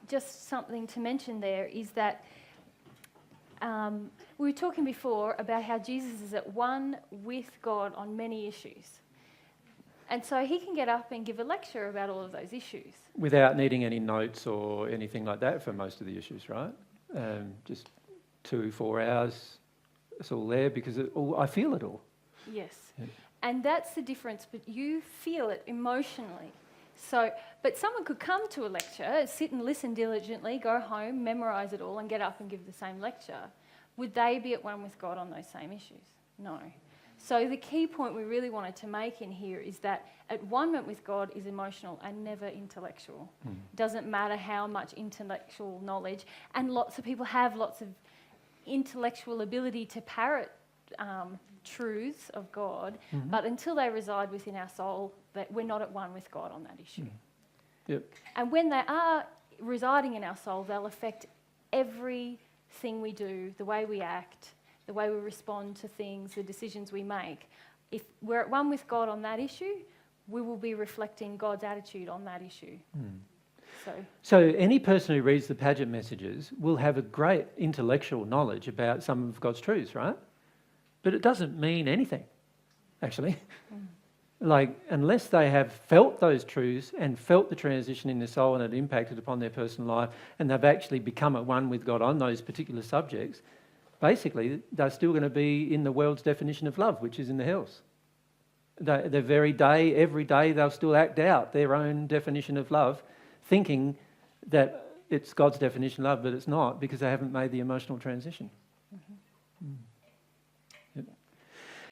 just something to mention there is that we were talking before about how Jesus is at one with God on many issues. And so he can get up and give a lecture about all of those issues. Without needing any notes or anything like that for most of the issues, right? Just 2-4 hours, it's all there because I feel it all. Yes. Yeah. And that's the difference, but you feel it emotionally. So, but someone could come to a lecture, sit and listen diligently, go home, memorise it all and get up and give the same lecture. Would they be at one with God on those same issues? No. So the key point we really wanted to make in here is that at one with God is emotional and never intellectual. Doesn't matter how much intellectual knowledge, and lots of people have lots of intellectual ability to parrot truths of God, but until they reside within our soul, that we're not at one with God on that issue. Yep. And when they are residing in our soul, they'll affect everything we do, the way we act, the way we respond to things, the decisions we make. If we're at one with God on that issue, we will be reflecting God's attitude on that issue. So any person who reads the Paget messages will have a great intellectual knowledge about some of God's truths, right? But it doesn't mean anything, actually. Like, unless they have felt those truths and felt the transition in their soul and it impacted upon their personal life, and they've actually become at one with God on those particular subjects, basically they're still going to be in the world's definition of love, which is in the hells. The very day, every day, they'll still act out their own definition of love, thinking that it's God's definition of love, but it's not, because they haven't made the emotional transition.